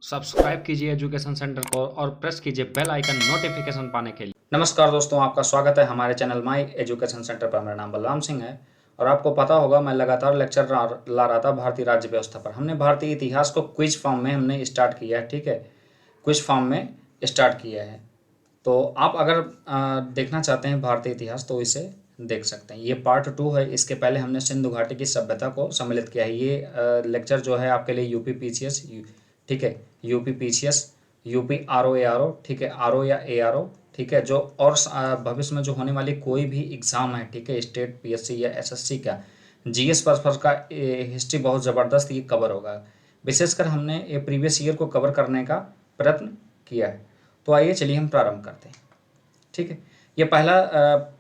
Subscribe कीजिए education centre को और प्रेस कीजिए बेल आइकन नोटिफिकेशन पाने के लिए। नमस्कार दोस्तों, आपका स्वागत है हमारे चैनल माई एजुकेशन सेंटर पर। मेरा नाम बलराम सिंह है और आपको पता होगा मैं लगातार लेक्चर ला रहा था भारतीय राज्य व्यवस्था पर। हमने भारतीय इतिहास को क्विज फॉर्म में हमने स्टार्ट किया है, ठीक है, क्विज फॉर्म में स्टार्ट किया है। तो आप अगर देखना चाहते हैं भारतीय इतिहास तो इसे देख सकते हैं। ये पार्ट 2 है। इसके पहले हमने सिंधु घाटी की सभ्यता को सम्मिलित किया है। ये लेक्चर जो है आपके लिए यूपी पीसीएस, ठीक है, यूपी पीसीएस, यूपी आरओ ए आरओ, ठीक है, आरओ या ए आरओ, ठीक है, जो और भविष्य में जो होने वाली कोई भी एग्ज़ाम है, ठीक है, स्टेट पीएससी या एसएससी का, जीएस पर्पस का हिस्ट्री बहुत ज़बरदस्त ये कवर होगा। विशेषकर हमने ये प्रीवियस ईयर को कवर करने का प्रयत्न किया है। तो आइए चलिए हम प्रारंभ करते हैं, ठीक है। ये पहला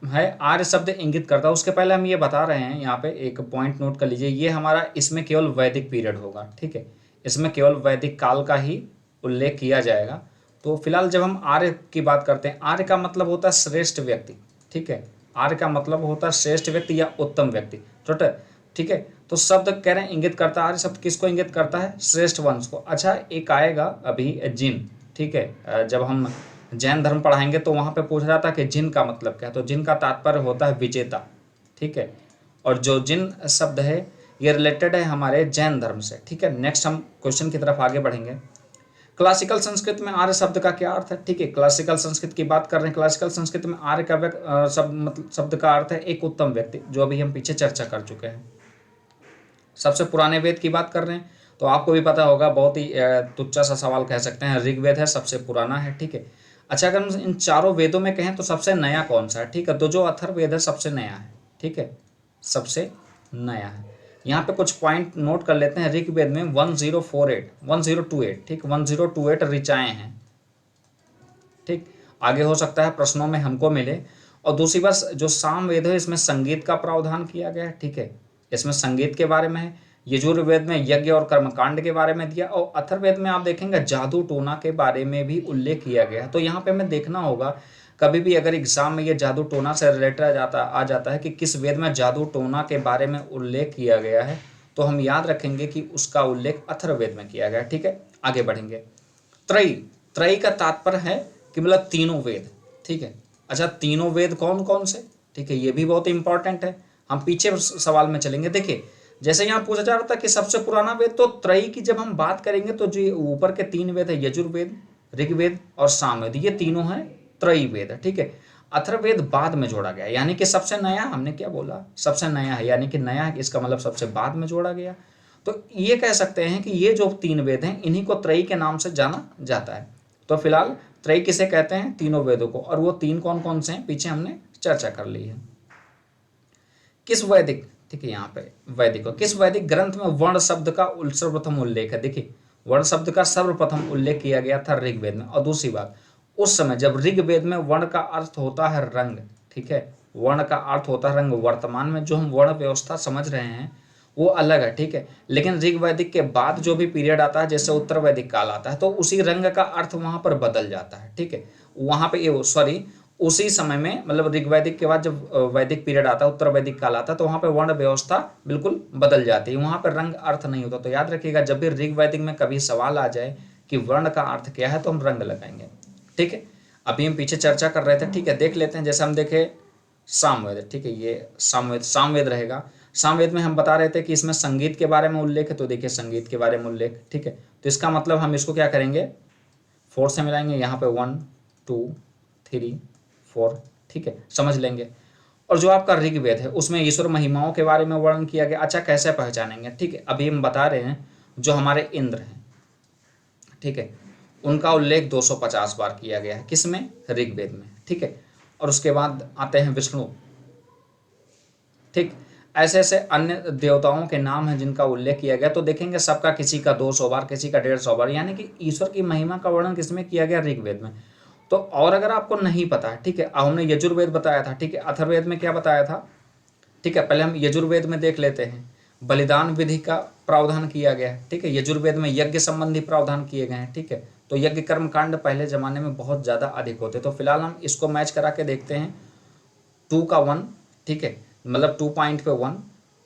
है आर्य शब्द इंगित करता है। उसके पहले हम ये बता रहे हैं, यहाँ पे एक पॉइंट नोट कर लीजिए, ये हमारा इसमें केवल वैदिक पीरियड होगा, ठीक है, इसमें केवल वैदिक काल का ही उल्लेख किया जाएगा। तो फिलहाल जब हम आर्य की बात करते हैं, आर्य का मतलब होता है श्रेष्ठ व्यक्ति, ठीक है, आर्य का मतलब होता है श्रेष्ठ व्यक्ति या उत्तम व्यक्ति, ठीक है। तो शब्द कह रहे हैं इंगित करता है, आर्य शब्द किसको इंगित करता है? श्रेष्ठ वंश को। अच्छा, एक आएगा अभी जिन, ठीक है, जब हम जैन धर्म पढ़ाएंगे तो वहाँ पे पूछ रहा था कि जिन का मतलब क्या है, तो जिन का तात्पर्य होता है विजेता, ठीक है। और जो जिन शब्द है ये रिलेटेड है हमारे जैन धर्म से, ठीक है। नेक्स्ट हम क्वेश्चन की तरफ आगे बढ़ेंगे। क्लासिकल संस्कृत में आर्य शब्द का क्या अर्थ है? ठीक है, क्लासिकल संस्कृत की बात कर रहे हैं। क्लासिकल संस्कृत में आर्य का शब्द का अर्थ है एक उत्तम व्यक्ति, जो अभी हम पीछे चर्चा कर चुके हैं। सबसे पुराने वेद की बात कर रहे हैं तो आपको भी पता होगा, बहुत ही तुच्छा सा सवाल कह सकते हैं, ऋग्वेद है सबसे पुराना है, ठीक है। अच्छा, अगर हम इन चारों वेदों में कहें तो सबसे नया कौन सा है? ठीक है, तो जो अथर्ववेद है सबसे नया है, ठीक है, सबसे नया है। यहाँ पे कुछ पॉइंट नोट कर लेते हैं। ऋग्वेद में 1028, ठीक, 1028 ऋचाएँ हैं, ठीक। आगे हो सकता है प्रश्नों में हमको मिले। और दूसरी बात, जो सामवेद है इसमें संगीत का प्रावधान किया गया है, ठीक है, इसमें संगीत के बारे में है। यजुर्वेद में यज्ञ और कर्मकांड के बारे में दिया, और अथर्ववेद में आप देखेंगे जादू टोना के बारे में भी उल्लेख किया गया है। तो यहाँ पे हमें देखना होगा, कभी भी अगर एग्जाम में ये जादू टोना से रिलेटेड आ जाता है कि किस वेद में जादू टोना के बारे में उल्लेख किया गया है, तो हम याद रखेंगे कि उसका उल्लेख अथर्ववेद में किया गया है, ठीक है। आगे बढ़ेंगे। त्रयी, त्रयी का तात्पर्य है कि मतलब तीनों वेद, ठीक है। अच्छा, तीनों वेद कौन कौन से? ठीक है, ये भी बहुत इंपॉर्टेंट है। हम पीछे सवाल में चलेंगे। देखिए, जैसे यहाँ पूछा जा रहा था कि सबसे पुराना वेद, तो त्रयी की जब हम बात करेंगे तो जो ऊपर के 3 वेद है, यजुर्वेद, ऋग्वेद और सामवेद, ये तीनों हैं त्रयी वेद, ठीक है। अथर्ववेद बाद में जोड़ा गया, यानी कि सबसे नया, हमने क्या बोला, सबसे नया है, यानी कि नया है, इसका मतलब सबसे बाद में जोड़ा गया। तो ये कह सकते हैं कि ये जो 3 वेद हैं इन्हीं को त्रयी के नाम से जाना जाता है। तो फिलहाल त्रयी किसे कहते हैं? तीनों वेदों को। और वो 3 कौन कौन से हैं पीछे हमने चर्चा कर ली है। किस वैदिक, ठीक है, यहाँ पे वैदिक हो, किस वैदिक ग्रंथ में वर्ण शब्द का सर्वप्रथम उल्लेख है? देखिए, वर्ण शब्द का सर्वप्रथम उल्लेख किया गया था ऋग्वेद में। और दूसरी बात, उस समय जब ऋग्वेद में वर्ण का अर्थ होता है रंग, ठीक है, वर्ण का अर्थ होता है रंग। वर्तमान में जो हम वर्ण व्यवस्था समझ रहे हैं वो अलग है, ठीक है, लेकिन ऋग्वैदिक के बाद जो भी पीरियड आता है, जैसे उत्तर वैदिक काल आता है, तो उसी रंग का अर्थ वहां पर बदल जाता है, ठीक है। वहां पे ये सॉरी, उसी समय में, मतलब ऋग्वैदिक के बाद जब वैदिक पीरियड आता है, उत्तर वैदिक काल आता है, तो वहां पे वर्ण व्यवस्था बिल्कुल बदल जाती है, वहां पर रंग अर्थ नहीं होता। तो याद रखिएगा, जब भी ऋग्वैदिक में कभी सवाल आ जाए कि वर्ण का अर्थ क्या है, तो हम रंग लगाएंगे, ठीक है। अभी हम पीछे चर्चा कर रहे थे, ठीक है, देख लेते हैं। जैसे हम देखे सामवेद, ठीक है, ये सामवेद रहेगा। सामवेद में हम बता रहे थे कि इसमें संगीत के बारे में उल्लेख है, तो देखिए संगीत के बारे में उल्लेख, ठीक है। तो इसका मतलब हम इसको क्या करेंगे, 4 से मिलाएंगे, यहाँ पे 1 2 3 4, ठीक है, समझ लेंगे। और जो आपका ऋग्वेद है उसमें ईश्वर महिमाओं के बारे में वर्णन किया गया। अच्छा, कैसे पहचानेंगे? ठीक है, अभी हम बता रहे हैं, जो हमारे इंद्र हैं, ठीक है, उनका उल्लेख 250 बार किया गया है, किसमें? ऋग्वेद में, ठीक है। और उसके बाद आते हैं विष्णु, ठीक। ऐसे ऐसे अन्य देवताओं के नाम हैं जिनका उल्लेख किया गया। तो देखेंगे सबका किसी का 200 बार, किसी का 150 बार, यानी कि ईश्वर की महिमा का वर्णन किसमें किया गया? ऋग्वेद में। तो और अगर आपको नहीं पता है, ठीक है, हमने यजुर्वेद बताया था, ठीक है, अथर्ववेद में क्या बताया था, ठीक है, पहले हम यजुर्वेद में देख लेते हैं। बलिदान विधि का प्रावधान किया गया है, ठीक है, यजुर्वेद में यज्ञ संबंधी प्रावधान किए गए हैं, ठीक है। तो यज्ञ कर्म कांड पहले जमाने में बहुत ज़्यादा अधिक होते। तो फिलहाल हम इसको मैच करा के देखते हैं। 2 का 1, ठीक है, मतलब 2 पॉइंट पे 1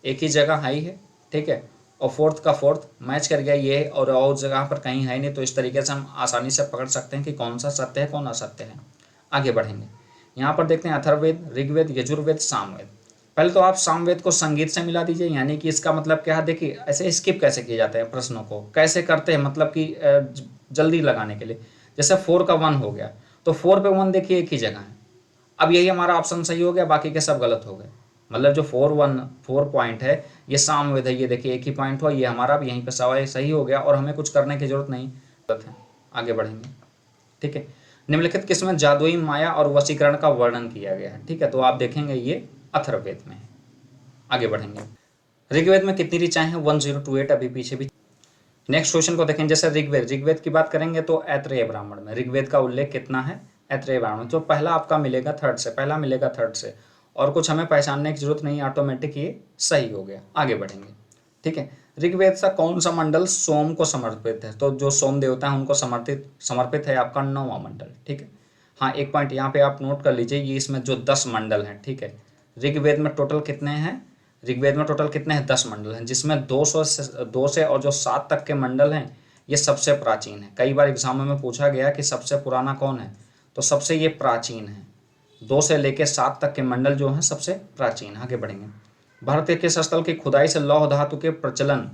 एक ही जगह हाई है, ठीक है। और फोर्थ का फोर्थ मैच कर गया ये, और जगह पर कहीं है नहीं, तो इस तरीके से हम आसानी से पकड़ सकते हैं कि कौन सा सत्य है कौन असत्य है। आगे बढ़ेंगे, यहाँ पर देखते हैं अथर्ववेद, ऋग्वेद, यजुर्वेद, सामवेद। पहले तो आप सामवेद को संगीत से मिला दीजिए, यानी कि इसका मतलब क्या है, देखिए ऐसे स्किप कैसे किए जाते हैं प्रश्नों को, कैसे करते हैं, मतलब कि जल्दी लगाने के लिए। जैसे 4 का 1 हो गया, तो 4 पे 1 देखिए एक ही जगह है। अब यही हमारा ऑप्शन सही हो गया, बाकी के सब गलत हो गए। मतलब जो 4 पॉइंट है ये सामवेद है, ये देखिए एक ही पॉइंट हुआ, ये हमारा अब यहीं पर सवाल सही हो गया और हमें कुछ करने की जरूरत नहीं, गलत है। आगे बढ़ेंगे, ठीक है। निम्नलिखित किसमें जादुई माया और वशीकरण का वर्णन किया गया है, ठीक है, तो आप देखेंगे ये अथर्ववेद में है। आगे बढ़ेंगे, ऋग्वेद में कितनी ऋचाएं हैं, 1028, अभी पीछे भी। नेक्स्ट क्वेश्चन को देखें, जैसे ऋग्वेद की बात करेंगे तो ऐत्रेय ब्राह्मण में ऋग्वेद का उल्लेख कितना है, ऐत्रेय ब्राह्मण, जो पहला आपका मिलेगा थर्ड से, पहला मिलेगा थर्ड से, और कुछ हमें पहचानने की जरूरत नहीं, ऑटोमेटिक ये सही हो गया। आगे बढ़ेंगे, ठीक है। ऋग्वेद का कौन सा मंडल सोम को समर्पित है, तो जो सोम देवता है उनको समर्पित है आपका 9वां मंडल, ठीक है। हाँ, एक पॉइंट यहाँ पे आप नोट कर लीजिए, ये इसमें जो 10 मंडल हैं, ठीक है, ऋग्वेद में टोटल कितने हैं, ऋग्वेद में टोटल कितने हैं, 10 मंडल हैं, जिसमें 2 से और जो 7 तक के मंडल हैं ये सबसे प्राचीन है। कई बार एग्जाम में पूछा गया कि सबसे पुराना कौन है, तो सबसे ये प्राचीन है, 2 से लेकर 7 तक के मंडल जो हैं सबसे प्राचीन। आगे बढ़ेंगे, भारत के स्थल की खुदाई से लौह धातु के प्रचलन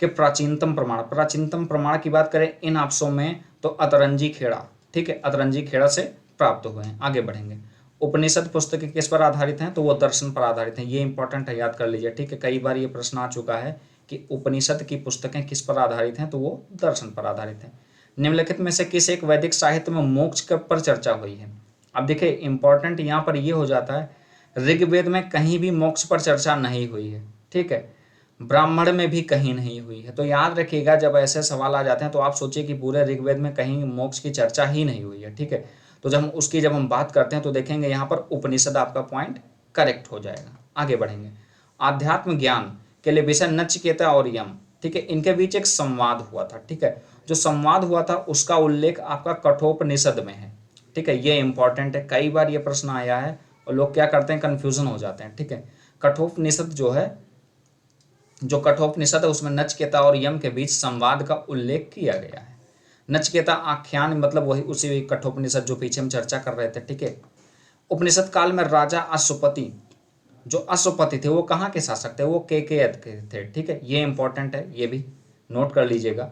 के प्राचीनतम प्रमाण की बात करें इन आपसों में तो अतरंजी खेड़ा, ठीक है, अतरंजी खेड़ा से प्राप्त हुए हैं। आगे बढ़ेंगे, उपनिषद पुस्तकें किस पर आधारित हैं, तो वो दर्शन पर आधारित हैं, ये इंपॉर्टेंट है, याद कर लीजिए, ठीक है। कई बार ये प्रश्न आ चुका है कि उपनिषद की पुस्तकें किस पर आधारित हैं, तो वो दर्शन पर आधारित हैं। निम्नलिखित में से किस एक वैदिक साहित्य में मोक्ष पर चर्चा हुई है। अब देखिए इंपॉर्टेंट यहाँ पर ये हो जाता है, ऋग्वेद में कहीं भी मोक्ष पर चर्चा नहीं हुई है, ठीक है, ब्राह्मण में भी कहीं नहीं हुई है। तो याद रखिएगा, जब ऐसे सवाल आ जाते हैं तो आप सोचिए कि पूरे ऋग्वेद में कहीं मोक्ष की चर्चा ही नहीं हुई है, ठीक है। तो जब हम बात करते हैं तो देखेंगे यहाँ पर उपनिषद आपका पॉइंट करेक्ट हो जाएगा। आगे बढ़ेंगे, आध्यात्म ज्ञान के लिए विषय नचिकेता और यम, ठीक है, इनके बीच एक संवाद हुआ था, ठीक है। जो संवाद हुआ था उसका उल्लेख आपका कठोपनिषद में है, ठीक है, ये इंपॉर्टेंट है, कई बार ये प्रश्न आया है और लोग क्या करते हैं, कन्फ्यूजन हो जाते हैं, ठीक है। कठोपनिषद जो कठोपनिषद है उसमें नचिकेता और यम के बीच संवाद का उल्लेख किया गया है। नचिकेता आख्यान मतलब वही उसी कठोपनिषद जो पीछे हम चर्चा कर रहे थे, ठीक है। उपनिषद काल में राजा अश्वपति, जो अश्वपति थे वो कहाँ के शासक थे, वो केकयद के थे, ठीक है, ये इंपॉर्टेंट है, ये भी नोट कर लीजिएगा।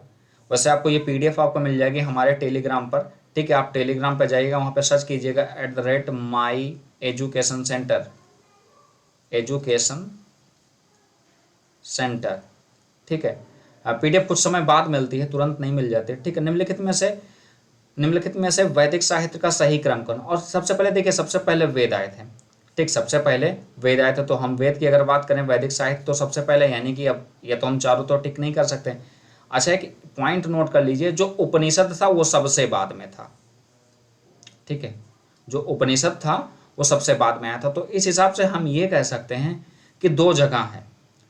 वैसे आपको ये PDF आपको मिल जाएगी हमारे टेलीग्राम पर, ठीक है, आप टेलीग्राम पर जाइएगा, वहाँ पर सर्च कीजिएगा @my एजुकेशन सेंटर, ठीक है। PDF कुछ समय बाद मिलती है, तुरंत नहीं मिल जाती, ठीक है। निम्नलिखित में से वैदिक साहित्य का सही क्रम कौन, और सबसे पहले देखिए, सबसे पहले वेद आए थे, ठीक, सबसे पहले वेद आए थे, तो हम वेद की अगर बात करें वैदिक साहित्य तो सबसे पहले, यानी कि अब ये तो हम चारों तो टिक नहीं कर सकते। अच्छा, एक पॉइंट नोट कर लीजिए, जो उपनिषद था वो सबसे बाद में था, ठीक है, जो उपनिषद था वो सबसे बाद में आया था। तो इस हिसाब से हम ये कह सकते हैं कि 2 जगह है,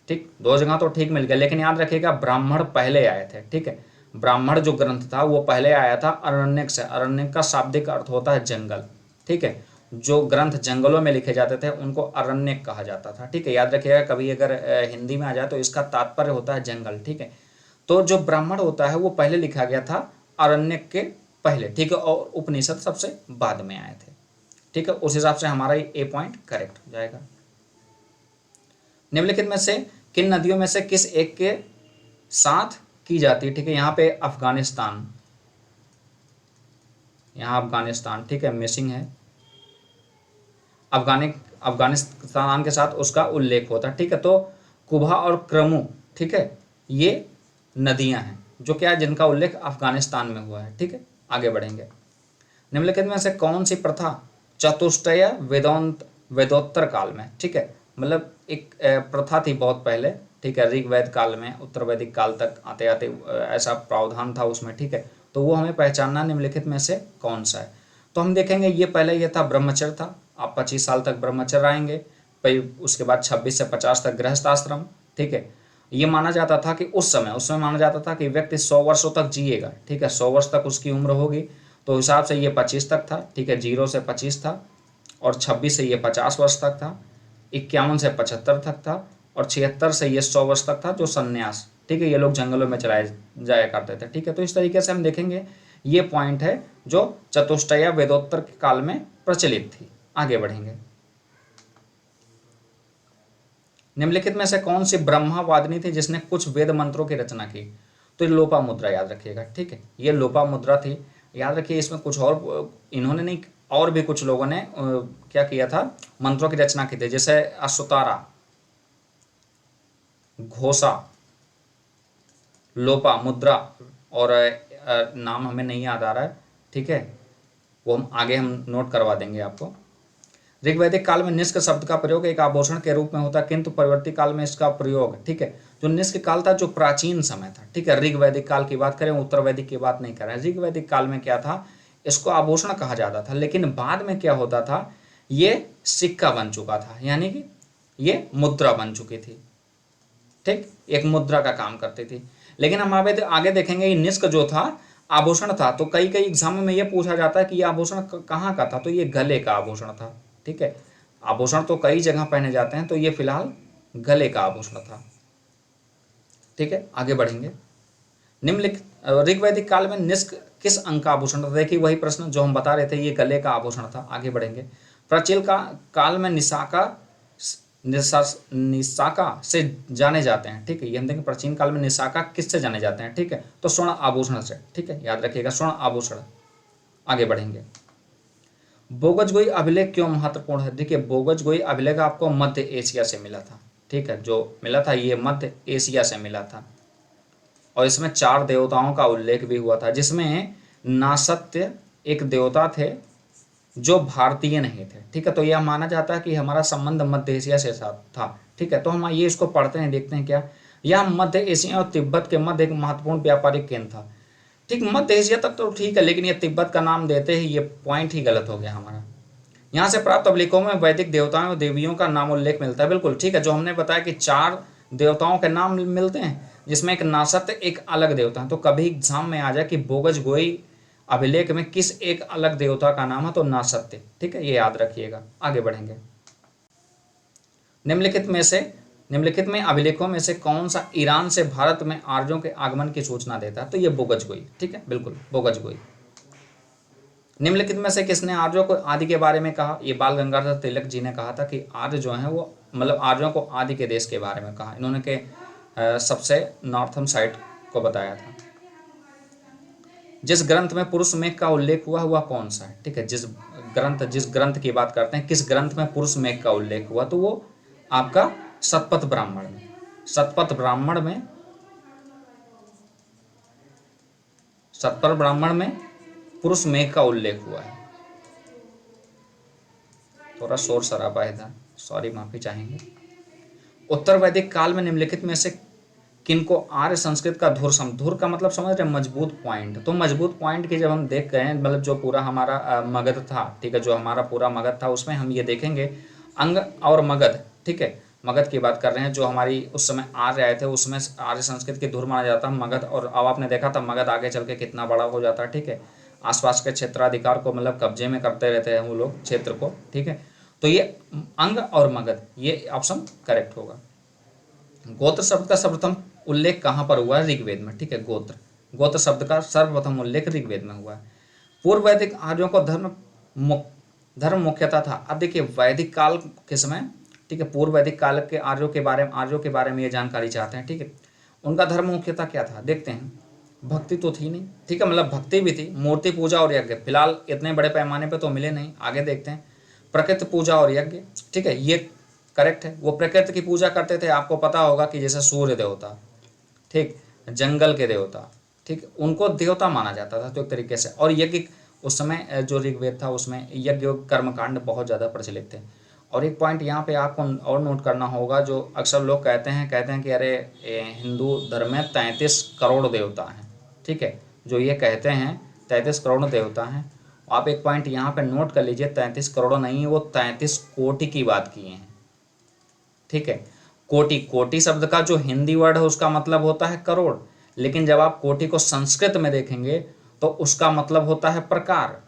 ठीक, 2 जगह तो ठीक मिल गया, लेकिन याद रखिएगा ब्राह्मण पहले आए थे, ठीक है। ब्राह्मण जो ग्रंथ था वो पहले आया था अरण्यक से, अरण्यक का शाब्दिक अर्थ होता है जंगल, ठीक है। जो ग्रंथ जंगलों में लिखे जाते थे उनको अरण्यक कहा जाता था, ठीक है, याद रखिएगा, कभी अगर हिंदी में आ जाए तो इसका तात्पर्य होता है जंगल, ठीक है। तो जो ब्राह्मण होता है वो पहले लिखा गया था अरण्यक के पहले, ठीक है, और उपनिषद सबसे बाद में आए थे, ठीक है। उस हिसाब से हमारा ए पॉइंट करेक्ट हो जाएगा। निम्नलिखित में से किन नदियों में से किस एक के साथ की जाती है, ठीक है, यहाँ पे अफगानिस्तान, यहाँ अफगानिस्तान, ठीक है, मिसिंग है, अफगानिस्तान के साथ उसका उल्लेख होता है, ठीक है। तो कुबा और क्रमू, ठीक है, ये नदियां हैं जो क्या है, जिनका उल्लेख अफगानिस्तान में हुआ है, ठीक है। आगे बढ़ेंगे, निम्नलिखित में से कौन सी प्रथा चतुष्टय वेदोत्तर काल में, ठीक है, मतलब एक प्रथा थी बहुत पहले, ठीक है, ऋग्वेद काल में उत्तर वैदिक काल तक आते आते ऐसा प्रावधान था उसमें, ठीक है। तो वो हमें पहचानना निम्नलिखित में से कौन सा है। तो हम देखेंगे ये पहले ये था ब्रह्मचर्य था, आप 25 साल तक ब्रह्मचर्य आएंगे, फिर उसके बाद 26 से 50 तक गृहस्थ आश्रम, ठीक है। ये माना जाता था कि उस समय माना जाता था कि व्यक्ति 100 वर्षों तक जिएगा, ठीक है, 100 वर्ष तक उसकी उम्र होगी, तो हिसाब से ये 25 तक था, ठीक है, 0 से 25 था, और 26 से ये 50 वर्ष तक था, 51 से 75 तक था, और 76 से ये 100 वर्ष तक था जो संन्यास, ठीक है, ये लोग जंगलों में चलाए जाया करते थे। ठीक है, तो इस तरीके से हम देखेंगे ये पॉइंट है जो चतुष्टया वेदोत्तर के काल में प्रचलित थी। आगे बढ़ेंगे। निम्नलिखित में से कौन सी ब्रह्मावादिनी थी जिसने कुछ वेद मंत्रों की रचना की? तो ये लोपा मुद्रा याद रखिएगा। ठीक है, ये लोपा मुद्रा थी, याद रखिए। इसमें कुछ और इन्होंने नहीं, और भी कुछ लोगों ने क्या किया था, मंत्रों की रचना की थी, जैसे अश्वतारा, घोषा, लोपा मुद्रा, और नाम हमें नहीं याद आ रहा है। ठीक है, वो हम नोट करवा देंगे आपको। ऋग्वैदिक काल में निष्क शब्द का प्रयोग एक आभूषण के रूप में होता है, किंतु परवर्ती काल में इसका प्रयोग, ठीक है, जो निष्क काल था, जो प्राचीन समय था, ठीक है, ऋग्वैदिक काल की बात करें, उत्तर वैदिक की बात नहीं कर रहे हैं। ऋग्वैदिक काल में क्या था, इसको आभूषण कहा जाता था, लेकिन बाद में क्या होता था, ये सिक्का बन चुका था, यानी कि ये मुद्रा बन चुकी थी। ठीक, एक मुद्रा का काम करती थी। लेकिन हम आगे देखेंगे, ये निष्क जो था आभूषण था, तो कई एग्जाम में ये पूछा जाता है कि ये आभूषण कहाँ का था, तो ये गले का आभूषण था। ठीक है, आभूषण तो कई जगह पहने जाते हैं, तो ये फिलहाल गले का आभूषण था। ठीक है, आगे बढ़ेंगे। निम्नलिखित ऋग्वैदिक काल में निष्क किस अंग का आभूषण था? देखिए वही प्रश्न जो हम बता रहे थे, ये गले का आभूषण था। आगे बढ़ेंगे। प्राचीन काल में निशाका से जाने जाते हैं। ठीक है, ये हम देखेंगे प्राचीन काल में निशाका किससे जाने जाते हैं? ठीक है, तो स्वर्ण आभूषण से। ठीक है, याद रखिएगा, स्वर्ण आभूषण। आगे बढ़ेंगे। बोगजगोई अभिलेख क्यों महत्वपूर्ण है? देखिए, बोगजगोई अभिलेख आपको मध्य एशिया से मिला था। ठीक है, जो मिला था ये मध्य एशिया से मिला था, और इसमें 4 देवताओं का उल्लेख भी हुआ था, जिसमें नासत्य एक देवता थे जो भारतीय नहीं थे। ठीक है, तो यह माना जाता है कि हमारा संबंध मध्य एशिया से साथ था। ठीक है, तो हम ये इसको पढ़ते हैं, देखते हैं क्या। यह मध्य एशिया और तिब्बत के मध्य एक महत्वपूर्ण व्यापारिक केंद्र था। ठीक, मध्य एशिया तक तो ठीक है, लेकिन ये तिब्बत का नाम देते ही ये पॉइंट ही गलत हो गया हमारा। यहाँ से प्राप्त अभिलेखों में वैदिक देवताओं और देवियों का नाम उल्लेख मिलता है। बिल्कुल ठीक है, जो हमने बताया कि 4 देवताओं के नाम मिलते हैं, जिसमें एक नासत्य, एक अलग देवता है। तो कभी एग्जाम में आ जाए कि बोगजगोई अभिलेख में किस एक अलग देवता का नाम है, तो नासत्य। ठीक है, ये याद रखिएगा। आगे बढ़ेंगे। निम्नलिखित में अभिलेखों में से कौन सा ईरान से भारत में आर्यों के आगमन की सूचना देता है? तो ये बोगजगोई। ठीक है, बिल्कुल बोगजगोई। निम्नलिखित में से किसने आर्यों को आदि के बारे में कहा? ये बाल गंगाधर तिलक जी ने कहा था कि आर्य जो है वो, मतलब आर्यों को आदि के देश के बारे में कहा। इन्होंने के सबसे नॉर्थर्न साइड को बताया था। जिस ग्रंथ में पुरुष मेघ का उल्लेख हुआ, हुआ कौन सा है? ठीक है, जिस ग्रंथ की बात करते हैं, किस ग्रंथ में पुरुष मेघ का उल्लेख हुआ, तो वो आपका शतपथ ब्राह्मण में। शतपथ ब्राह्मण में पुरुष मेघ का उल्लेख हुआ है। थोड़ा शोर शराबा है था, सॉरी, माफी चाहेंगे। उत्तर वैदिक काल में निम्नलिखित में से किनको आर्य संस्कृत का धुर का मतलब समझ रहे हैं, मजबूत पॉइंट। तो मजबूत पॉइंट की जब हम देख गए, मतलब जो पूरा हमारा मगध था, ठीक है, जो हमारा पूरा मगध था, उसमें हम ये देखेंगे अंग और मगध। ठीक है, मगध की बात कर रहे हैं, जो हमारी उस समय आर्य आए थे, उसमें आर्य संस्कृत की धुर माना जाता है मगध। और अब आपने देखा था मगध आगे चल के कितना बड़ा हो जाता है। ठीक है, आसपास के क्षेत्राधिकार को मतलब कब्जे में करते रहते हैं वो लोग क्षेत्र को। ठीक है, तो ये अंग और मगध, ये ऑप्शन करेक्ट होगा। गोत्र शब्द का सर्वप्रथम उल्लेख कहाँ पर हुआ है? ऋग्वेद में। ठीक है, गोत्र शब्द का सर्वप्रथम उल्लेख ऋग्वेद में हुआ है। पूर्व वैदिक आर्यों को धर्म मुख्यता था। अब देखिए वैदिक काल के समय, ठीक है, पूर्व वैदिक काल के आर्यों के बारे में ये जानकारी चाहते हैं। ठीक है, उनका धर्म मुख्यता क्या था, देखते हैं। भक्ति तो थी नहीं, ठीक है, मतलब भक्ति भी थी, मूर्ति पूजा और यज्ञ। फिलहाल इतने बड़े पैमाने पे तो मिले नहीं, आगे देखते हैं। प्रकृति पूजा और यज्ञ, ठीक है, ये करेक्ट है। वो प्रकृति की पूजा करते थे, आपको पता होगा कि जैसे सूर्य देवता, ठीक, जंगल के देवता, ठीक, उनको देवता माना जाता था तो एक तरीके से। और यज्ञ उस समय जो ऋग्वेद था उसमें यज्ञ कर्मकांड बहुत ज़्यादा प्रचलित थे। और एक पॉइंट यहाँ पे आपको और नोट करना होगा, जो अक्सर लोग कहते हैं कि अरे हिंदू धर्म में 33 करोड़ देवता हैं। ठीक है, जो ये कहते हैं 33 करोड़ देवता हैं, आप एक पॉइंट यहाँ पे नोट कर लीजिए, 33 करोड़ नहीं है, वो 33 कोटि की बात किए हैं। ठीक है, कोटि शब्द का जो हिंदी वर्ड है उसका मतलब होता है करोड़, लेकिन जब आप कोटि को संस्कृत में देखेंगे तो उसका मतलब होता है प्रकार।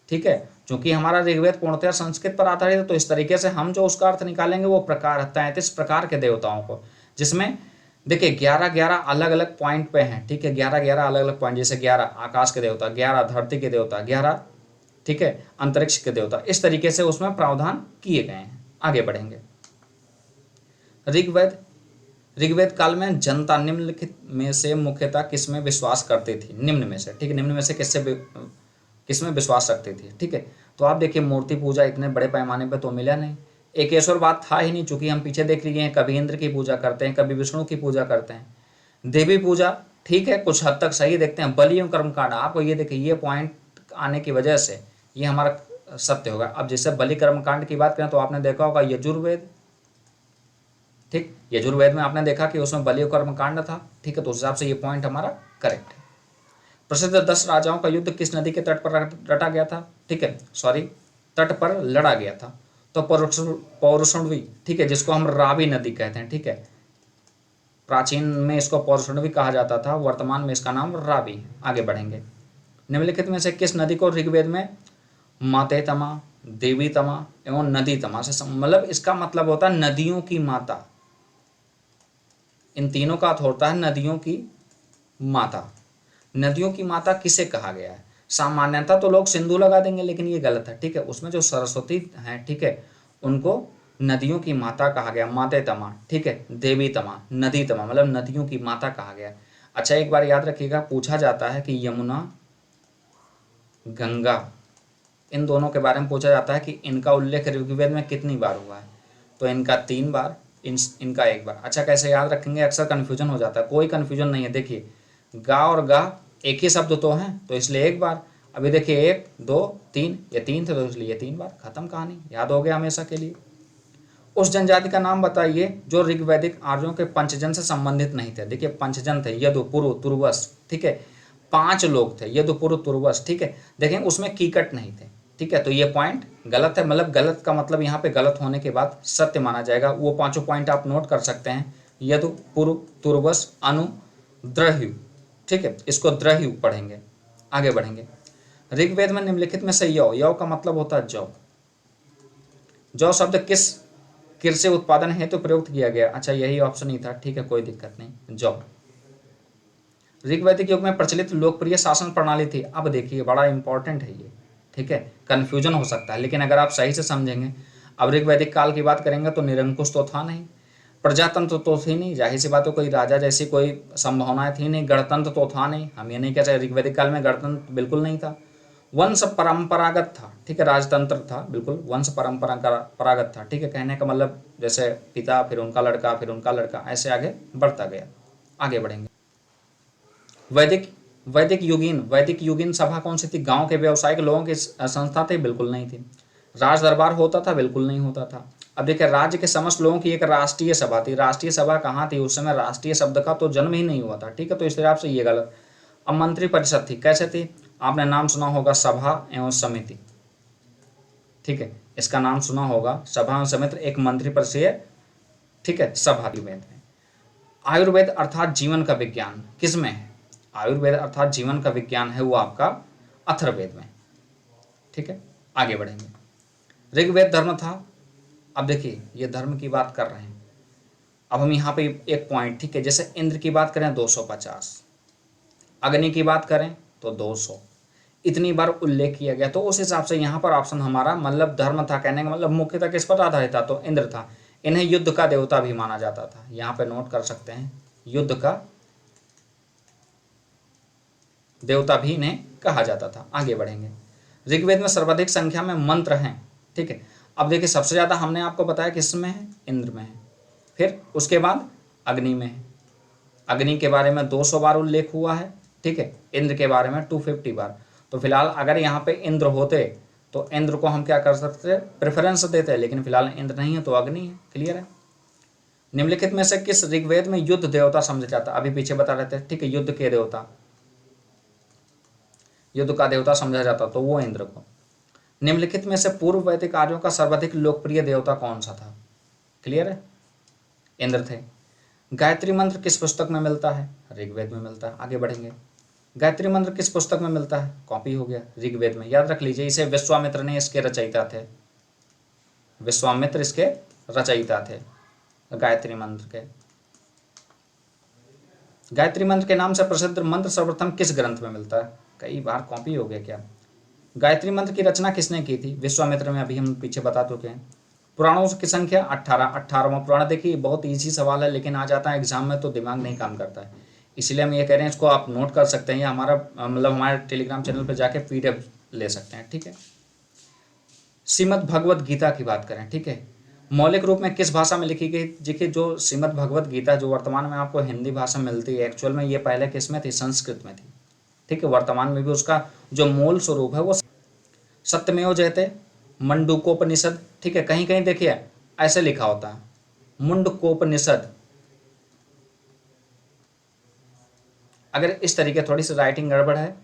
ठीक है, क्योंकि हमारा ऋग्वेद पूर्णतः संस्कृत पर आधारित है, तो इस तरीके से हम जो उसका अर्थ निकालेंगे वो प्रकार है, 33 प्रकार के देवताओं को, जिसमें देखिए 11-11 अलग अलग पॉइंट पे हैं, ठीक है, 11-11 अलग अलग पॉइंट, जैसे 11 आकाश के देवता, 11 धरती के देवता, 11 ठीक है अंतरिक्ष के देवता, इस तरीके से उसमें प्रावधान किए गए हैं। आगे बढ़ेंगे। ऋग्वेद ऋग्वेद काल में जनता निम्नलिखित में से मुख्यतः किसमें विश्वास करती थी? निम्न में से, ठीक है, निम्न में से किसमें विश्वास रखती थी? ठीक है, तो आप देखिए मूर्ति पूजा इतने बड़े पैमाने पर तो मिला नहीं, एकेश्वर बात था ही नहीं, चूंकि हम पीछे देख लिए हैं कभी इंद्र की पूजा करते हैं, कभी विष्णु की पूजा करते हैं। देवी पूजा ठीक है कुछ हद तक सही देखते हैं। बलि एवं कर्मकांड, आपको ये देखिए ये पॉइंट आने की वजह से ये हमारा सत्य होगा। अब जैसे बलि कर्मकांड की बात करें तो आपने देखा होगा यजुर्वेद, ठीक, यजुर्वेद में आपने देखा कि उसमें बलि कर्मकांड था, ठीक है, तो उस हिसाब से ये पॉइंट हमारा करेक्ट है। प्रसिद्ध 10 राजाओं का युद्ध किस नदी के तट पर रटा गया था? ठीक है, सॉरी, तट पर लड़ा गया था, तो पौरुषणवी, ठीक है, जिसको हम रावी नदी कहते हैं, ठीक है, प्राचीन में इसको पौरुषणवी कहा जाता था, वर्तमान में इसका नाम रावी है। आगे बढ़ेंगे। निम्नलिखित में से किस नदी को ऋग्वेद में माते तमा, देवी तमा एवं नदी तमा से मतलब इसका मतलब होता है नदियों की माता, इन तीनों का अर्थ होता है नदियों की माता। नदियों की माता किसे कहा गया है? सामान्यतः तो लोग सिंधु लगा देंगे, लेकिन ये गलत है, ठीक है, उसमें जो सरस्वती हैं, ठीक है, उनको नदियों की माता कहा गया, माते तमा, ठीक है, देवी तमा, नदी तमा, मतलब नदियों की माता कहा गया। अच्छा एक बार याद रखिएगा, पूछा जाता है कि यमुना गंगा इन दोनों के बारे में पूछा जाता है कि इनका उल्लेख ऋग्वेद में कितनी बार हुआ है, तो इनका 3 बार, इनका 1 बार। अच्छा कैसे याद रखेंगे, अक्सर कन्फ्यूजन हो जाता है, कोई कन्फ्यूजन नहीं है। देखिए गा और गा एक ही शब्द तो हैं, तो इसलिए 1 बार। अभी देखिए 1 2 3, ये 3 थे तो इसलिए 3 बार, खत्म कहानी, याद हो गया हमेशा के लिए। उस जनजाति का नाम बताइए जो ऋग्वैदिक आर्यों के पंचजन से संबंधित नहीं थे। देखिए पंचजन थे, यदु पुरु तुर्वस, ठीक है, 5 लोग थे, यदु पुरु तुर्वस, ठीक है, देखें उसमें कीकट नहीं थे, ठीक है, तो ये पॉइंट गलत है, मतलब गलत का मतलब यहाँ पे गलत होने के बाद सत्य माना जाएगा। वो 5 पॉइंट आप नोट कर सकते हैं, यदु पुरु तुर्वस अनु द्रह्यु, ठीक है, इसको द्रह्यु पढ़ेंगे। आगे बढ़ेंगे। ऋग्वेद में निम्नलिखित में से यौ, यौ का मतलब होता है जौ। जौ शब्द किस कृषि उत्पादन हेतु प्रयुक्त किया गया? अच्छा यही ऑप्शन ही था, ठीक है, कोई दिक्कत नहीं, जौ। ऋग्वैदिक युग में प्रचलित लोकप्रिय शासन प्रणाली थी। अब देखिए बड़ा इंपॉर्टेंट है ये, ठीक है, कन्फ्यूजन हो सकता है, लेकिन अगर आप सही से समझेंगे, अब ऋग्वैदिक काल की बात करेंगे तो निरंकुश तो था नहीं, प्रजातंत्र तो थी नहीं, जाहिर सी बात है कोई राजा जैसी कोई संभावनाएं थी नहीं, गणतंत्र तो था नहीं, हम ये नहीं कह सकते ऋग्वैदिक काल में गणतंत्र बिल्कुल नहीं था, वंश परंपरागत था, ठीक है, राजतंत्र था, बिल्कुल वंश परंपरागत था, ठीक है, कहने का मतलब जैसे पिता फिर उनका लड़का फिर उनका लड़का ऐसे आगे बढ़ता गया। आगे बढ़ेंगे। वैदिक युगीन सभा कौन सी थी? गांव के व्यवसायिक लोगों की संस्था थी? बिल्कुल नहीं थी। राज दरबार होता था? बिल्कुल नहीं होता था। अब देखिए राज्य के समस्त लोगों की एक राष्ट्रीय सभा थी। राष्ट्रीय सभा कहाँ थी? उस समय राष्ट्रीय शब्द का तो जन्म ही नहीं हुआ था, ठीक है, तो इस हिसाब से ये गलत। अब मंत्री परिषद थी, कैसे थी? आपने नाम सुना होगा सभा एवं समिति, ठीक है, इसका नाम सुना होगा सभा एवं समिति, एक मंत्री परिषद, ठीक है, सभा। आयुर्वेद में आयुर्वेद अर्थात जीवन का विज्ञान किस में है? आयुर्वेद अर्थात जीवन का विज्ञान है वो आपका अथर्ववेद में, ठीक है। आगे बढ़ेंगे। ऋग्वेद धर्म था। अब देखिए ये धर्म की बात कर रहे हैं, अब हम यहाँ पे एक पॉइंट, ठीक है, जैसे इंद्र की बात करें 250, अग्नि की बात करें तो 200, इतनी बार उल्लेख किया गया, तो उस हिसाब से यहाँ पर ऑप्शन हमारा मतलब धर्म था, कहने का मतलब मुख्यतः किस पर आधारित था? तो इंद्र था। इन्हें युद्ध का देवता भी माना जाता था, यहाँ पे नोट कर सकते हैं, युद्ध का देवता भी इन्हें कहा जाता था। आगे बढ़ेंगे। ऋग्वेद में सर्वाधिक संख्या में मंत्र हैं, ठीक है। अब देखिए सबसे ज़्यादा हमने आपको बताया किस में है? इंद्र में है, फिर उसके बाद अग्नि में है। अग्नि के बारे में 200 बार उल्लेख हुआ है, ठीक है, इंद्र के बारे में 250 बार। तो फिलहाल अगर यहाँ पे इंद्र होते तो इंद्र को हम क्या कर सकते, प्रेफरेंस देते, लेकिन फिलहाल इंद्र नहीं है तो अग्नि है। क्लियर है। निम्नलिखित में से किस ऋग्वेद में युद्ध देवता समझा जाता? अभी पीछे बता रहे थे, ठीक है, युद्ध के देवता, युद्ध का देवता समझा जाता तो वो इंद्र को। निम्नलिखित में से पूर्व वैदिक आर्यों का सर्वाधिक लोकप्रिय देवता कौन सा था? क्लियर है, इंद्र थे। गायत्री मंत्र किस पुस्तक में मिलता है? ऋग्वेद में मिलता है। आगे बढ़ेंगे। गायत्री मंत्र किस पुस्तक में मिलता है? कॉपी हो गया, ऋग्वेद में, याद रख लीजिए, इसे विश्वामित्र ने इसके रचयिता थे, विश्वामित्र इसके रचयिता थे गायत्री मंत्र के। गायत्री मंत्र के नाम से प्रसिद्ध मंत्र सर्वप्रथम किस ग्रंथ में मिलता है? कई बार कॉपी हो गया क्या? गायत्री मंत्र की रचना किसने की थी? विश्वामित्र में, अभी हम पीछे बता चुके हैं। पुराणों की संख्या 18, 18वां पुराण। देखिए बहुत इजी सवाल है, लेकिन आ जाता है एग्जाम में तो दिमाग नहीं काम करता है, इसलिए हम ये कह रहे हैं इसको आप नोट कर सकते हैं या हमारा मतलब हमारे टेलीग्राम चैनल पर जाके PDF ले सकते हैं, ठीक है। श्रीमद् भगवत गीता की बात करें, ठीक है, मौलिक रूप में किस भाषा में लिखी गई? देखिए जो श्रीमद् भगवत गीता जो वर्तमान में आपको हिंदी भाषा में मिलती है, एक्चुअल में ये पहले किस में थी? संस्कृत में थी, ठीक है। वर्तमान में भी उसका जो मूल स्वरूप है वो सत्यमेव जयते, मंडूकोपनिषद, ठीक है। कहीं कहीं देखिए ऐसे लिखा होता है मुंडकोपनिषद, अगर इस तरीके, थोड़ी सी राइटिंग गड़बड़ है,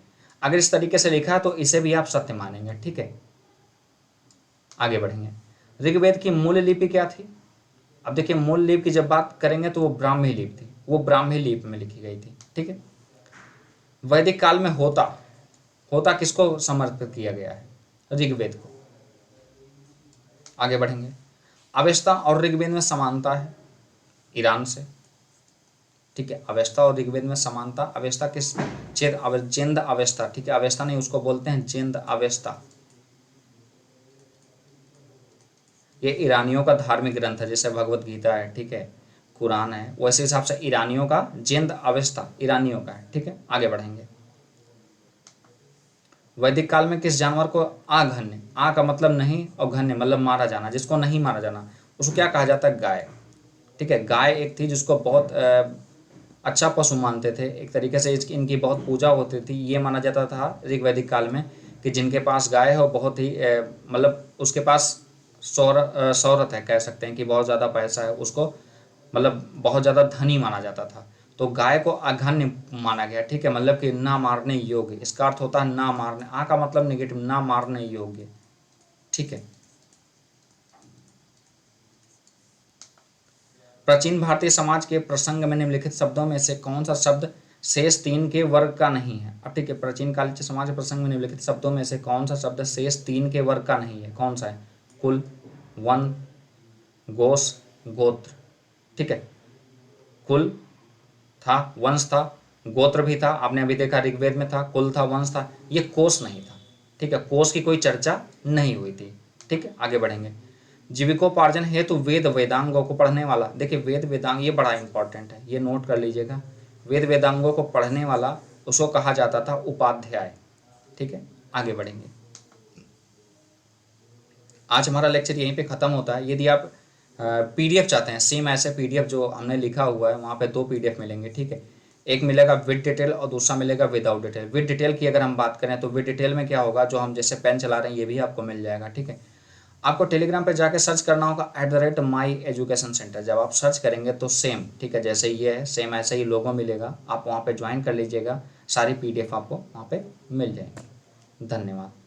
अगर इस तरीके से लिखा है तो इसे भी आप सत्य मानेंगे, ठीक है। आगे बढ़ेंगे। ऋग्वेद की मूल लिपि क्या थी? अब देखिए मूल लिपि की जब बात करेंगे तो वो ब्राह्मी लिपि थी, वो ब्राह्मी लिपि में लिखी गई थी, ठीक है। वैदिक काल में होता, होता किसको समर्पित किया गया है? ऋग्वेद को। आगे बढ़ेंगे। अवेस्ता और ऋग्वेद में समानता है, ईरान से, ठीक है। अवेस्ता और ऋग्वेद में समानता, अवेस्ता किस? जेंद अवेस्ता, ठीक है। अवेस्ता नहीं, उसको बोलते हैं जेंद अवेस्ता। ये ईरानियों का धार्मिक ग्रंथ है, जैसे भगवत गीता है, ठीक है, कुरान है, वैसे हिसाब से ईरानियों का जेंद अवेस्ता ईरानियों का है, ठीक है। आगे बढ़ेंगे। वैदिक काल में किस जानवर को आघन्य, आ का मतलब नहीं और घन्य मतलब मारा जाना, जिसको नहीं मारा जाना, उसको क्या कहा जाता है? गाय, ठीक है। गाय एक थी जिसको बहुत अच्छा पशु मानते थे, एक तरीके से इनकी बहुत पूजा होती थी। ये माना जाता था ऋग्वैदिक काल में कि जिनके पास गाय है वो बहुत ही मतलब उसके पास शौहरत है, कह सकते हैं कि बहुत ज़्यादा पैसा है, उसको मतलब बहुत ज़्यादा धनी माना जाता था। तो गाय को अघन्य माना गया, ठीक है, मतलब कि ना मारने योग्य, इसका अर्थ होता है ना मारने, आ का मतलब नेगेटिव, ना मारने योग्य, ठीक है। प्राचीन भारतीय समाज के प्रसंग में निम्नलिखित शब्दों में से कौन सा शब्द शेष तीन के वर्ग का नहीं है? अब ठीक है, प्राचीन काल के समाज के प्रसंग में निम्नलिखित शब्दों में से कौन सा शब्द शेष तीन के वर्ग का नहीं है? कौन सा है? कुल, वन, गोस, गोत्र, ठीक है। कुल था, वंश था, गोत्र भी था, आपने अभी देखा ऋग्वेद में था, कुल था, वंश था, ये कोश नहीं था, ठीक है। कोश की कोई चर्चा नहीं हुई थी, ठीक है। आगे बढ़ेंगे। जीविकोपार्जन हेतु वेद वेदांगों को पढ़ने वाला, देखिए वेद वेदांग ये बड़ा इंपॉर्टेंट है, ये नोट कर लीजिएगा। वेद वेदांगों को पढ़ने वाला उसको कहा जाता था उपाध्याय, ठीक है। आगे बढ़ेंगे। आज हमारा लेक्चर यहीं पे ख़त्म होता है। यदि आप PDF चाहते हैं, सेम ऐसे PDF जो हमने लिखा हुआ है वहाँ पे 2 PDF मिलेंगे, ठीक है। एक मिलेगा विद डिटेल और दूसरा मिलेगा विदाउट डिटेल। विद डिटेल की अगर हम बात करें तो विद डिटेल में क्या होगा, जो हम जैसे पेन चला रहे हैं ये भी आपको मिल जाएगा, ठीक है। आपको टेलीग्राम पे जाके सर्च करना होगा @MyEducationCenter। जब आप सर्च करेंगे तो सेम, ठीक है, जैसे ये है सेम ऐसे ही लोगो मिलेगा, आप वहाँ पे ज्वाइन कर लीजिएगा, सारी PDF आपको वहाँ पे मिल जाएंगी। धन्यवाद।